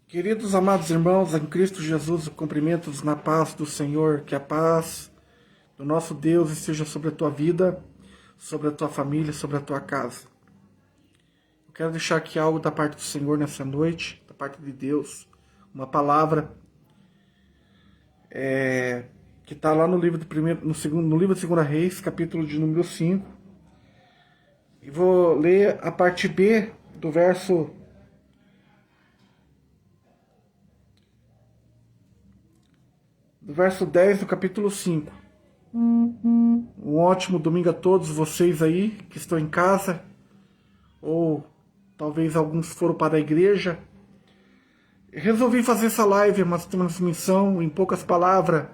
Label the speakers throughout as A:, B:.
A: Queridos amados irmãos, em Cristo Jesus, cumprimentos na paz do Senhor, que a paz do nosso Deus esteja sobre a tua vida, sobre a tua família, sobre a tua casa. Eu quero deixar aqui algo da parte do Senhor nessa noite, da parte de Deus, uma palavra que está lá no livro no livro de 2 Reis, capítulo de número 5. E vou ler a parte B do verso 10 do capítulo 5. Um ótimo domingo a todos vocês aí que estão em casa, ou talvez alguns foram para a igreja. Resolvi fazer essa live, uma transmissão em poucas palavras,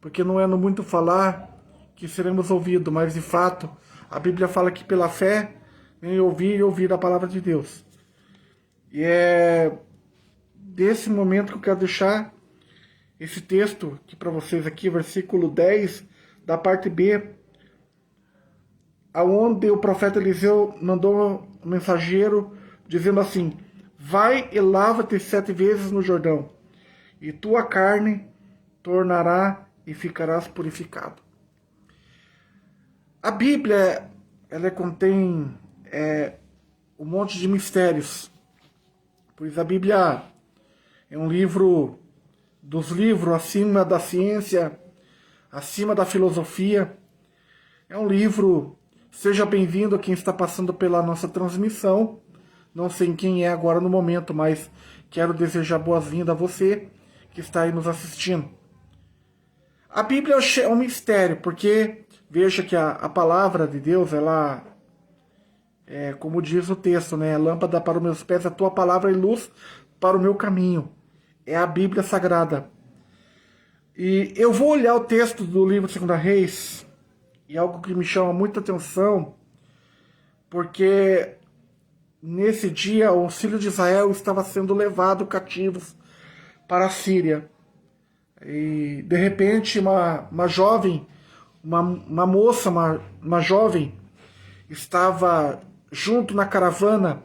A: porque não é no muito falar que seremos ouvidos, mas de fato a Bíblia fala que pela fé vem ouvir e ouvir a palavra de Deus. E é desse momento que eu quero deixar esse texto aqui para vocês aqui, versículo 10, da parte B, aonde o profeta Eliseu mandou um mensageiro dizendo assim: vai e lava-te 7 vezes no Jordão, e tua carne tornará e ficarás purificado. A Bíblia, ela contém um monte de mistérios, pois a Bíblia é um livro dos livros acima da ciência, acima da filosofia. É um livro, seja bem-vindo a quem está passando pela nossa transmissão. Não sei quem é agora no momento, mas quero desejar boas-vindas a você que está aí nos assistindo. A Bíblia é um mistério, porque veja que a palavra de Deus, ela é, como diz o texto, né? Lâmpada para os meus pés, a tua palavra é luz para o meu caminho. É a Bíblia Sagrada. E eu vou olhar o texto do livro de 2 Reis, e algo que me chama muita atenção, porque nesse dia o filho de Israel estava sendo levado cativos para a Síria. E de repente uma jovem, uma moça, uma jovem, estava junto na caravana,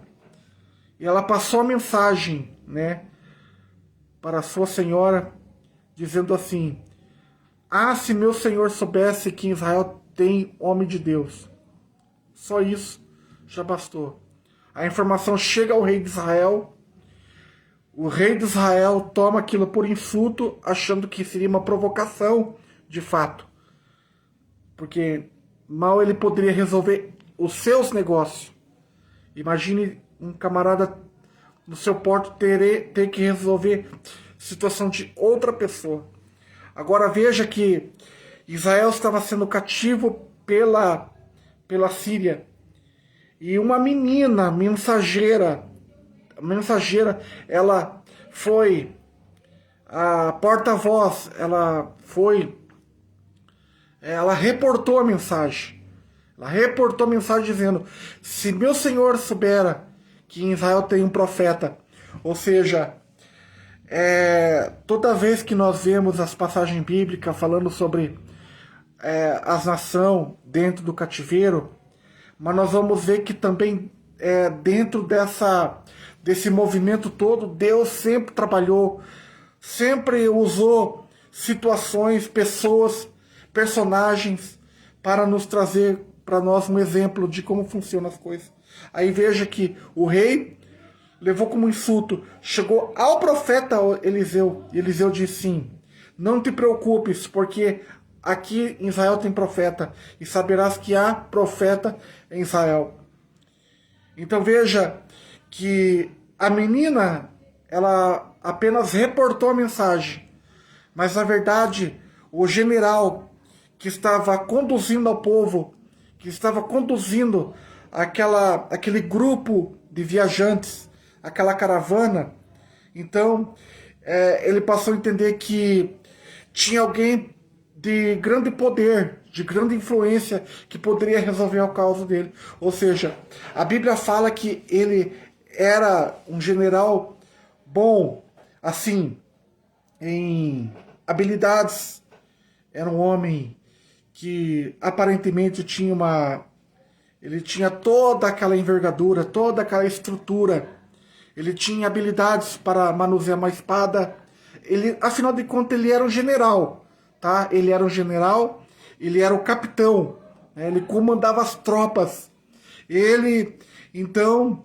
A: e ela passou a mensagem, né, para a sua senhora, dizendo assim: ah, se meu senhor soubesse que em Israel tem homem de Deus. Só isso já bastou. A informação chega ao rei de Israel. O rei de Israel toma aquilo por insulto, achando que seria uma provocação de fato. Porque mal ele poderia resolver os seus negócios. Imagine um camarada no seu porto ter que resolver situação de outra pessoa. Agora veja que Israel estava sendo cativo pela Síria. E uma menina mensageira, ela foi a porta-voz, ela reportou a mensagem. Ela reportou a mensagem dizendo: se meu senhor soubera que em Israel tem um profeta, ou seja, toda vez que nós vemos as passagens bíblicas falando sobre as nações dentro do cativeiro, mas nós vamos ver que também dentro desse movimento todo, Deus sempre trabalhou, sempre usou situações, pessoas, personagens para nos trazer para nós um exemplo de como funcionam as coisas. Aí veja que o rei levou como insulto, chegou ao profeta Eliseu, e Eliseu disse sim: não te preocupes, porque aqui em Israel tem profeta, e saberás que há profeta em Israel. Então veja que a menina, ela apenas reportou a mensagem, mas na verdade o general que estava conduzindo ao povo, que estava conduzindo aquele grupo de viajantes, aquela caravana, então ele passou a entender que tinha alguém de grande poder, de grande influência, que poderia resolver o caos dele. Ou seja, a Bíblia fala que ele era um general bom, assim, em habilidades. Era um homem que aparentemente ele tinha toda aquela envergadura, toda aquela estrutura. ele tinha habilidades para manusear uma espada. Ele, afinal de contas, ele era um general, tá? Ele era um general, ele era o capitão, né? Ele comandava as tropas. Ele, então,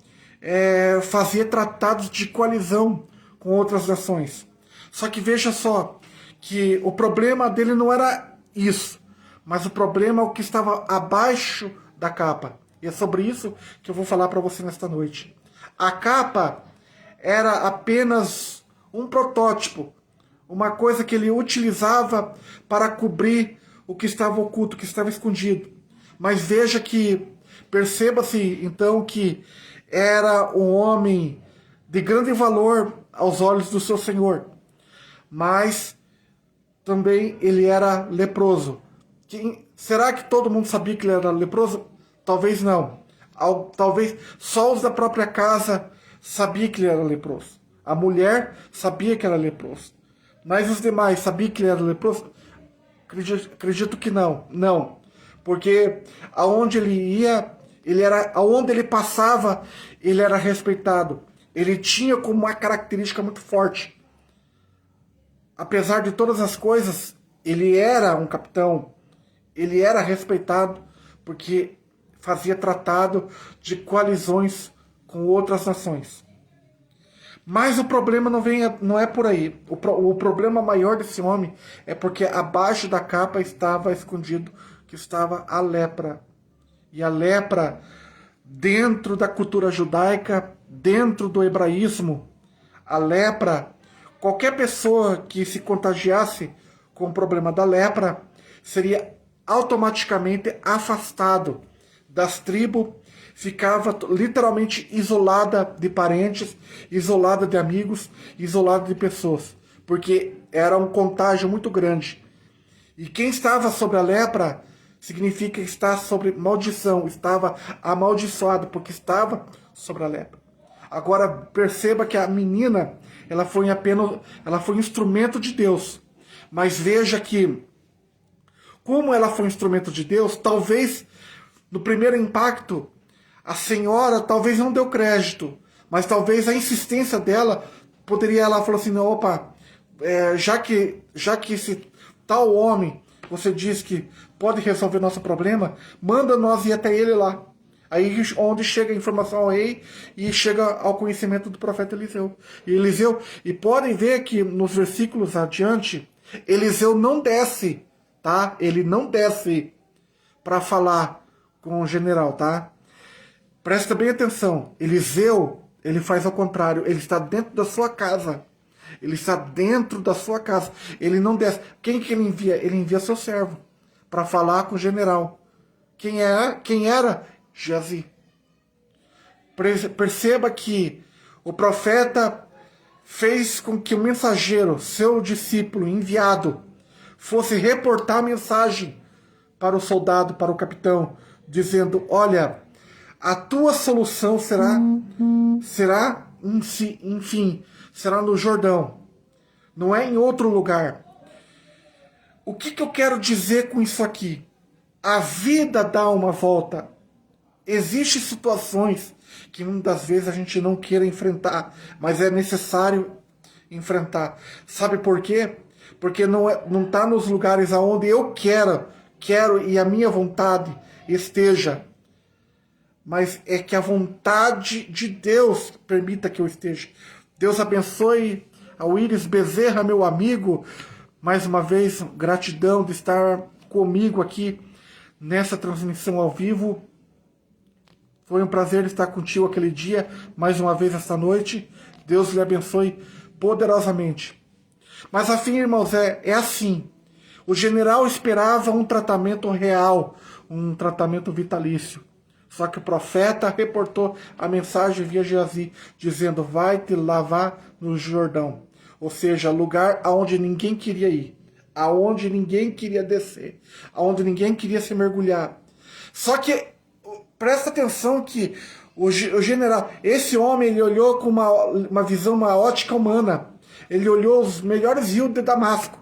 A: fazia tratados de coalizão com outras nações. Só que veja só, que o problema dele não era isso, mas o problema é o que estava abaixo da capa. E é sobre isso que eu vou falar para você nesta noite. A capa era apenas um protótipo, uma coisa que ele utilizava para cobrir o que estava oculto, o que estava escondido. Mas veja que, perceba-se então que era um homem de grande valor aos olhos do seu Senhor, mas também ele era leproso. Será que todo mundo sabia que ele era leproso? Talvez não. Talvez só os da própria casa sabiam que ele era leproso. A mulher sabia que era leproso. Mas os demais sabiam que ele era leproso? Acredito que não. Não. Porque aonde ele ia, aonde ele passava, ele era respeitado. Ele tinha como uma característica muito forte. Apesar de todas as coisas, ele era um capitão. Ele era respeitado porque fazia tratado de coalizões com outras nações. Mas o problema não é por aí. O problema maior desse homem é porque abaixo da capa estava escondido que estava a lepra. E a lepra, dentro da cultura judaica, dentro do hebraísmo, a lepra, qualquer pessoa que se contagiasse com o problema da lepra seria automaticamente afastado das tribos, ficava literalmente isolada de parentes, isolada de amigos, isolada de pessoas, porque era um contágio muito grande. E quem estava sobre a lepra significa estar sobre maldição, estava amaldiçoado porque estava sobre a lepra. Agora perceba que a menina, ela foi instrumento de Deus. Mas veja que, como ela foi instrumento de Deus, talvez no primeiro impacto a senhora talvez não deu crédito, mas talvez a insistência dela poderia, ela falou assim, não, opa, já que esse tal homem, você diz que pode resolver nosso problema, manda nós ir até ele lá. Aí onde chega a informação ao rei e chega ao conhecimento do profeta Eliseu. E podem ver que nos versículos adiante, Eliseu não desce, tá? Ele não desce para falar com o general, tá? Presta bem atenção. Eliseu, ele faz ao contrário. Ele está dentro da sua casa. Ele está dentro da sua casa. Ele não desce. Quem que ele envia? Ele envia seu servo para falar com o general. Quem era? Geazi. Perceba que o profeta fez com que o mensageiro, seu discípulo enviado, fosse reportar a mensagem para o soldado, para o capitão, dizendo, olha, a tua solução será no Jordão, não é em outro lugar. O que eu quero dizer com isso aqui? A vida dá uma volta. Existem situações que muitas vezes a gente não queira enfrentar, mas é necessário enfrentar. Sabe por quê? Porque não está nos lugares aonde eu quero e a minha vontade esteja. Mas é que a vontade de Deus permita que eu esteja. Deus abençoe ao Iris Bezerra, meu amigo. Mais uma vez, gratidão de estar comigo aqui nessa transmissão ao vivo. Foi um prazer estar contigo aquele dia, mais uma vez esta noite. Deus lhe abençoe poderosamente. Mas afim, irmãos, é assim. O general esperava um tratamento real, um tratamento vitalício. Só que o profeta reportou a mensagem via Geazi, dizendo, vai te lavar no Jordão. Ou seja, lugar aonde ninguém queria ir, aonde ninguém queria descer, aonde ninguém queria se mergulhar. Só que, presta atenção que o general, esse homem, ele olhou com uma visão, uma ótica humana. Ele olhou os melhores rios de Damasco,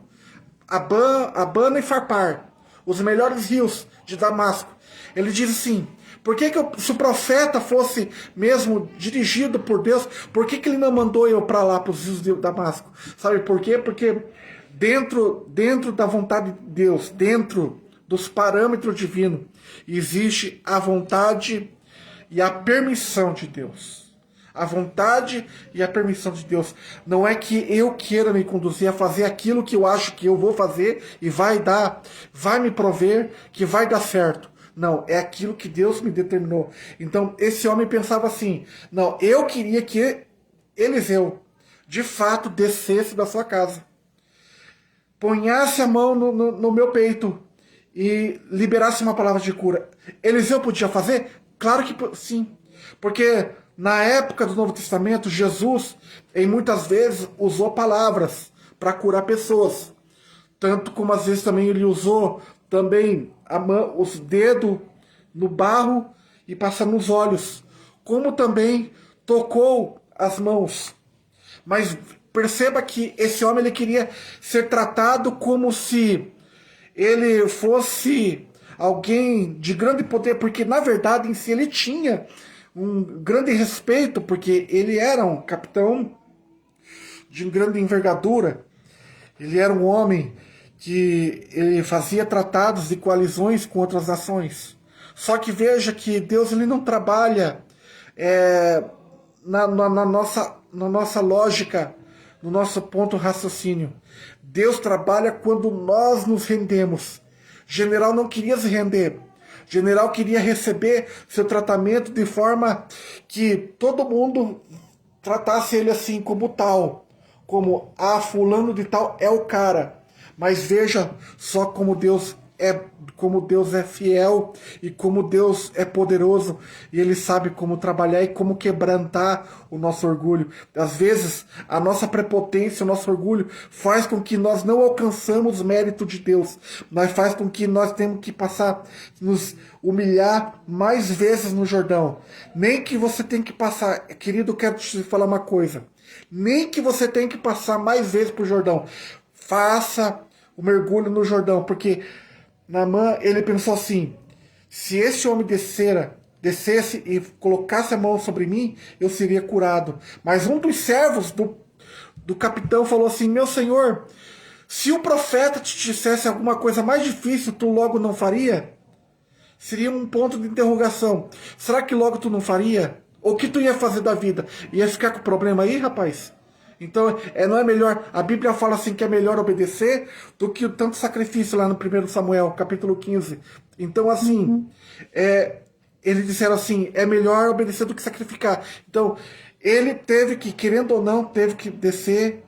A: Abana e Farpar. os melhores rios de Damasco. Ele diz assim, por que se o profeta fosse mesmo dirigido por Deus, por que ele não mandou eu para lá, para os rios de Damasco? Sabe por quê? Porque dentro da vontade de Deus, dentro dos parâmetros divinos, existe a vontade e a permissão de Deus. A vontade e a permissão de Deus. Não é que eu queira me conduzir a fazer aquilo que eu acho que eu vou fazer e vai me prover, que vai dar certo. Não, é aquilo que Deus me determinou. Então, esse homem pensava assim, não, eu queria que Eliseu, de fato, descesse da sua casa, ponhasse a mão no meu peito e liberasse uma palavra de cura. Eliseu podia fazer? Claro que sim. Porque na época do Novo Testamento, Jesus, em muitas vezes, usou palavras para curar pessoas. Tanto como às vezes também ele usou também os dedos no barro e passando nos olhos. Como também tocou as mãos. Mas perceba que esse homem ele queria ser tratado como se ele fosse alguém de grande poder, porque na verdade em si ele tinha um grande respeito, porque ele era um capitão de grande envergadura. Ele era um homem que ele fazia tratados de coalizões com outras nações. Só que veja que Deus ele não trabalha na nossa lógica, no nosso ponto de raciocínio. Deus trabalha quando nós nos rendemos. General não queria se render. General queria receber seu tratamento de forma que todo mundo tratasse ele assim como tal. Como, fulano de tal é o cara. Mas veja só como Deus é fiel e como Deus é poderoso e Ele sabe como trabalhar e como quebrantar o nosso orgulho. Às vezes, a nossa prepotência, o nosso orgulho faz com que nós não alcançamos o mérito de Deus, mas faz com que nós temos que nos humilhar mais vezes no Jordão. Nem que você tenha que passar, querido, quero te falar uma coisa, nem que você tenha que passar mais vezes por Jordão. Faça o mergulho no Jordão, porque Naamã, ele pensou assim, se esse homem descesse e colocasse a mão sobre mim, eu seria curado. Mas um dos servos do capitão falou assim, meu senhor, se o profeta te dissesse alguma coisa mais difícil, tu logo não faria? Seria um ponto de interrogação. Será que logo tu não faria? O que tu ia fazer da vida? Ia ficar com problema aí, rapaz? Então, não é melhor, a Bíblia fala assim que é melhor obedecer do que o tanto sacrifício lá no 1 Samuel, capítulo 15. Então, assim, eles disseram assim, é melhor obedecer do que sacrificar. Então, ele teve que, querendo ou não, teve que descer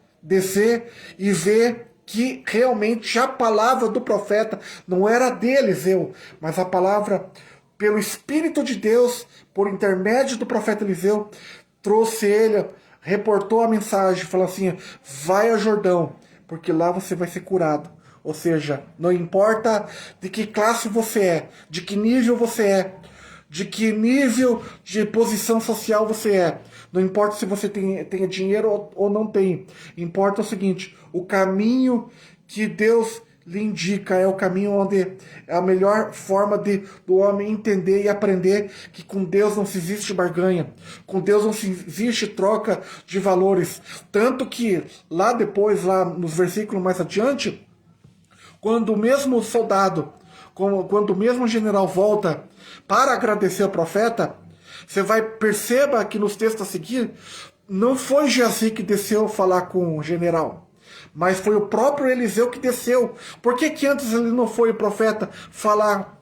A: e ver que realmente a palavra do profeta não era de Eliseu, mas a palavra pelo Espírito de Deus, por intermédio do profeta Eliseu, trouxe ele, reportou a mensagem, falou assim, vai a Jordão, porque lá você vai ser curado. Ou seja, não importa de que classe você é, de que nível você é, de que nível de posição social você é. Não importa se você tenha dinheiro ou não tem. Importa o seguinte, o caminho que Deus lhe indica é o caminho onde é a melhor forma do homem entender e aprender que com Deus não se existe barganha, com Deus não se existe troca de valores. Tanto que lá depois, lá nos versículos mais adiante, quando o mesmo soldado, quando o mesmo general volta para agradecer ao profeta, você perceba que nos textos a seguir, não foi Geazi que desceu falar com o general, mas foi o próprio Eliseu que desceu. Por que antes ele não foi o profeta falar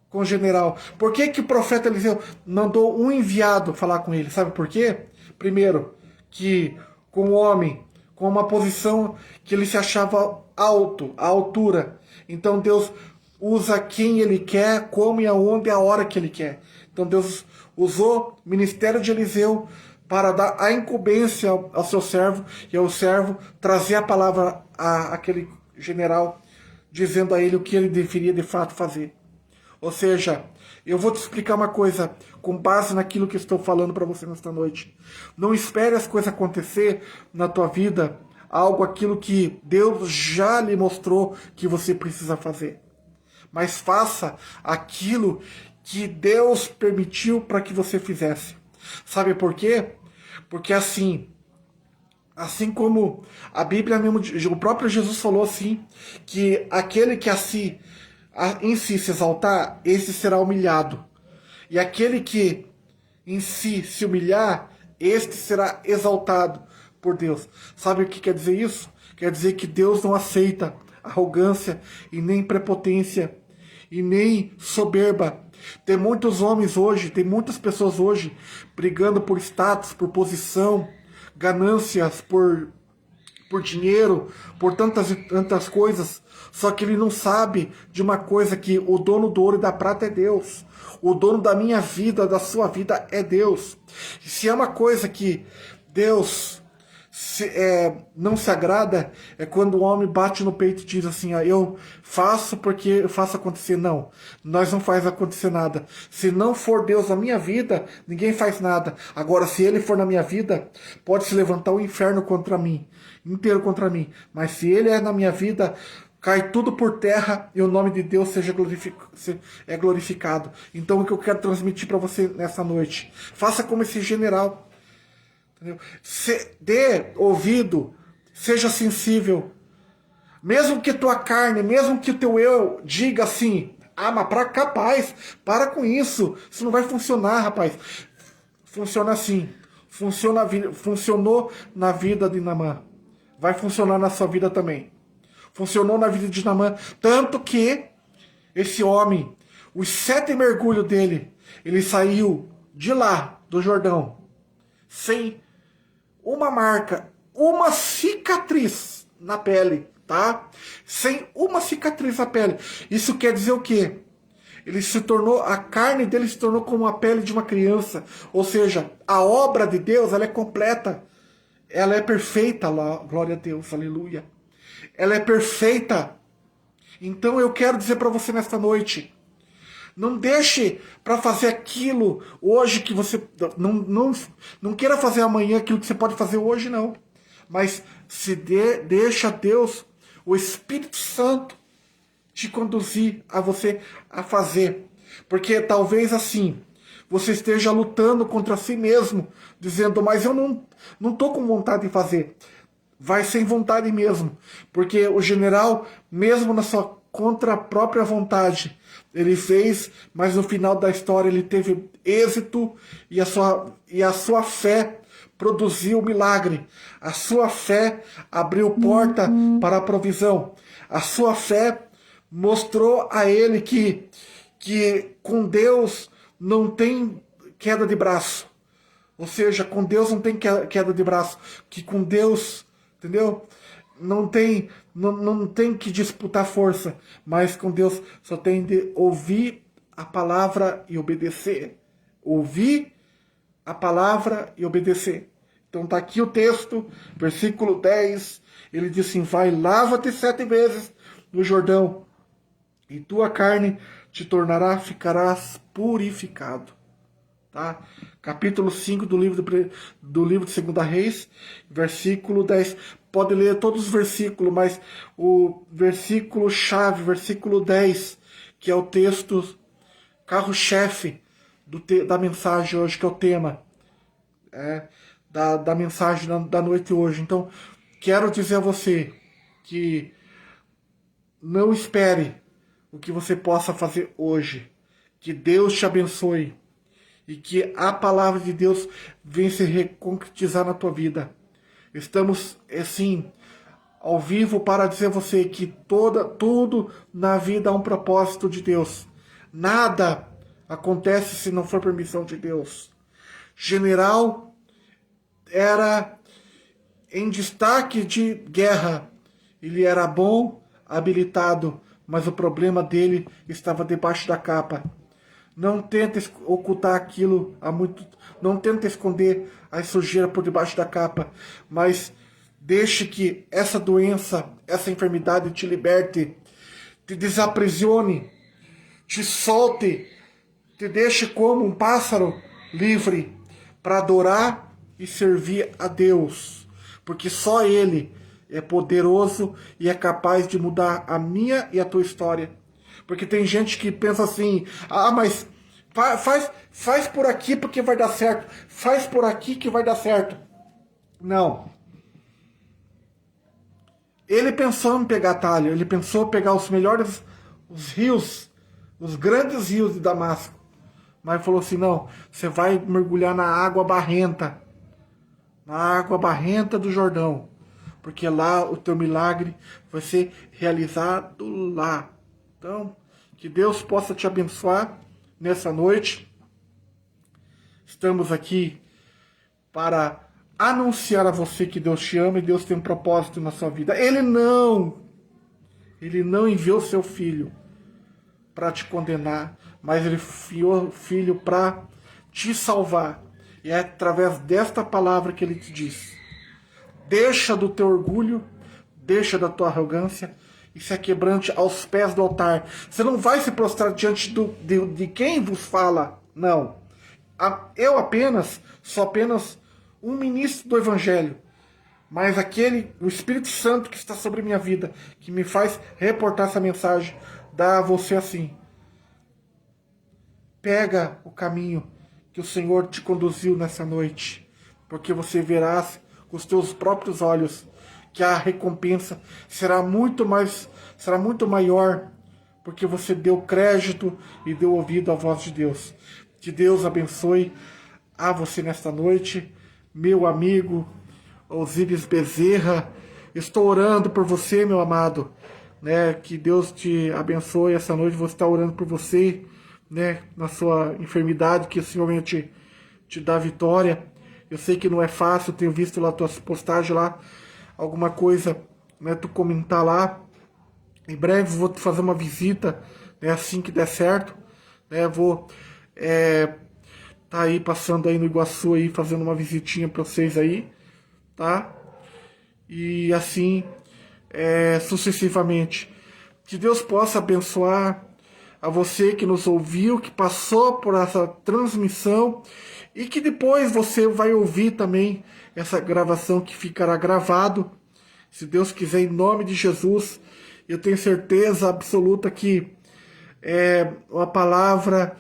A: com o general? Por que o profeta Eliseu mandou um enviado falar com ele? Sabe por quê? Primeiro, que com o homem, com uma posição que ele se achava alto, a altura. Então Deus usa quem ele quer, como e aonde, a hora que ele quer. Então Deus usou o ministério de Eliseu para dar a incumbência ao seu servo, e ao servo trazer a palavra àquele general, dizendo a ele o que ele deveria de fato fazer. Ou seja, eu vou te explicar uma coisa com base naquilo que estou falando para você nesta noite. Não espere as coisas acontecer na tua vida aquilo que Deus já lhe mostrou que você precisa fazer. Mas faça aquilo que Deus permitiu para que você fizesse. Sabe por quê? Porque assim como a Bíblia mesmo, o próprio Jesus falou assim, que aquele que em si se exaltar, esse será humilhado. E aquele que em si se humilhar, este será exaltado por Deus. Sabe o que quer dizer isso? Quer dizer que Deus não aceita arrogância e nem prepotência e nem soberba. Tem muitos homens hoje, tem muitas pessoas hoje brigando por status, por posição, ganâncias, por dinheiro, por tantas e tantas coisas. Só que ele não sabe de uma coisa, que o dono do ouro e da prata é Deus. O dono da minha vida, da sua vida é Deus. E se é uma coisa que Deus não se agrada, é quando o homem bate no peito e diz assim, eu faço porque eu faço acontecer. Não, nós não faz acontecer nada. Se não for Deus na minha vida, ninguém faz nada. Agora, se Ele for na minha vida, pode se levantar o inferno contra mim, inteiro contra mim. Mas se Ele é na minha vida, cai tudo por terra e o nome de Deus seja glorificado. Então, o que eu quero transmitir para você nessa noite, faça como esse general. Dê ouvido, seja sensível. Mesmo que tua carne, mesmo que o teu eu diga assim, mas capaz, para com isso não vai funcionar, rapaz. Funciona assim. Funcionou na vida de Naamã. Vai funcionar na sua vida também. Funcionou na vida de Naamã. Tanto que esse homem, os 7 mergulhos dele, ele saiu de lá, do Jordão, sem uma marca, uma cicatriz na pele, tá? Sem uma cicatriz na pele. Isso quer dizer o quê? A carne dele se tornou como a pele de uma criança. Ou seja, a obra de Deus, ela é completa. Ela é perfeita, glória a Deus, aleluia. Ela é perfeita. Então eu quero dizer para você nesta noite, não deixe para fazer aquilo hoje que você... Não queira fazer amanhã aquilo que você pode fazer hoje, não. Mas deixa Deus, o Espírito Santo, te conduzir a você a fazer. Porque talvez assim, você esteja lutando contra si mesmo, dizendo, mas eu não estou com vontade de fazer. Vai sem vontade mesmo. Porque o general, mesmo na sua contra a própria vontade, ele fez, mas no final da história ele teve êxito e a sua fé produziu milagre. A sua fé abriu porta para a provisão. A sua fé mostrou a ele que com Deus não tem queda de braço. Ou seja, com Deus não tem queda de braço. Que com Deus, entendeu? Não tem que disputar força, mas com Deus só tem de ouvir a palavra e obedecer. Ouvir a palavra e obedecer. Então tá aqui o texto, versículo 10, ele diz assim, vai, lava-te 7 vezes no Jordão, e tua carne te tornará, ficarás purificado. Tá? Capítulo 5 do livro de 2 Reis, versículo 10. Pode ler todos os versículos, mas o versículo-chave, versículo 10, que é o texto carro-chefe da mensagem hoje, que é o tema da mensagem da noite hoje. Então, quero dizer a você que não espere o que você possa fazer hoje. Que Deus te abençoe. E que a palavra de Deus venha se reconcretizar na tua vida. Estamos, assim, ao vivo para dizer a você que tudo na vida há um propósito de Deus. Nada acontece se não for permissão de Deus. General era em destaque de guerra. Ele era bom, habilitado, mas o problema dele estava debaixo da capa. Não tenta ocultar aquilo não tenta esconder a sujeira por debaixo da capa, mas deixe que essa doença, essa enfermidade te liberte, te desaprisione, te solte, te deixe como um pássaro livre para adorar e servir a Deus, porque só Ele é poderoso e é capaz de mudar a minha e a tua história. Porque tem gente que pensa assim, mas faz por aqui porque vai dar certo, faz por aqui que vai dar certo. Não. Ele pensou em pegar atalho, ele pensou em pegar os melhores, os rios, os grandes rios de Damasco. Mas falou assim, não, você vai mergulhar na água barrenta do Jordão. Porque lá o teu milagre vai ser realizado lá. Então, que Deus possa te abençoar nessa noite. Estamos aqui para anunciar a você que Deus te ama e Deus tem um propósito na sua vida. Ele não enviou seu filho para te condenar, mas ele enviou o filho para te salvar. E é através desta palavra que ele te diz: deixa do teu orgulho, deixa da tua arrogância e se quebrante aos pés do altar. Você não vai se prostrar diante de quem vos fala, não. Eu sou apenas um ministro do Evangelho, mas o Espírito Santo que está sobre minha vida, que me faz reportar essa mensagem, dá a você assim: pega o caminho que o Senhor te conduziu nessa noite, porque você verás com os teus próprios olhos que a recompensa será muito maior, porque você deu crédito e deu ouvido à voz de Deus. Que Deus abençoe a você nesta noite, meu amigo Osíris Bezerra. Estou orando por você, meu amado, né? Que Deus te abençoe essa noite. Vou estar orando por você, né? Na sua enfermidade, que o Senhor venha te dar vitória. Eu sei que não é fácil, tenho visto lá tuas postagens lá, alguma coisa, né? Tu comentar lá. Em breve vou te fazer uma visita, né? Assim que der certo, né? Vou tá aí passando aí no Iguaçu aí, fazendo uma visitinha para vocês aí, tá? E assim sucessivamente. Que Deus possa abençoar a você que nos ouviu, que passou por essa transmissão e que depois você vai ouvir também essa gravação que ficará gravado, se Deus quiser, em nome de Jesus. Eu tenho certeza absoluta que é uma palavra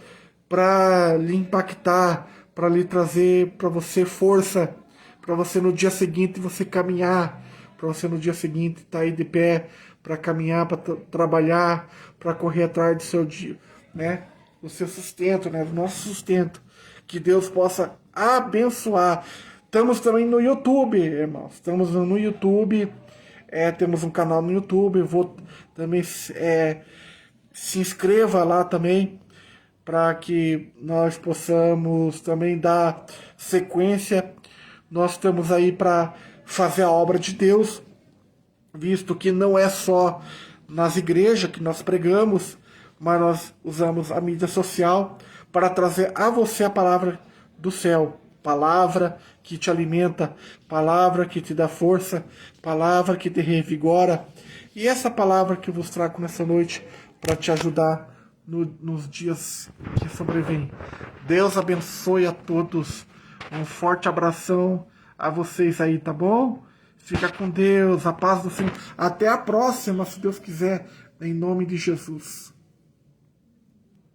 A: para lhe impactar, para lhe trazer para você força, para você no dia seguinte você caminhar, para você no dia seguinte estar aí de pé, para caminhar, para trabalhar, para correr atrás do seu dia, né? Do seu sustento, né? Do nosso sustento. Que Deus possa abençoar. Estamos também no YouTube, irmãos. Estamos no YouTube. Temos um canal no YouTube. Vou também se inscreva lá também, para que nós possamos também dar sequência. Nós estamos aí para fazer a obra de Deus, visto que não é só nas igrejas que nós pregamos, mas nós usamos a mídia social para trazer a você a palavra do céu. Palavra que te alimenta, palavra que te dá força, palavra que te revigora. E essa palavra que eu vos trago nessa noite para te ajudar nos dias que sobrevêm. Deus abençoe a todos. Um forte abração a vocês aí, tá bom? Fica com Deus, a paz do Senhor. Até a próxima, se Deus quiser, em nome de Jesus.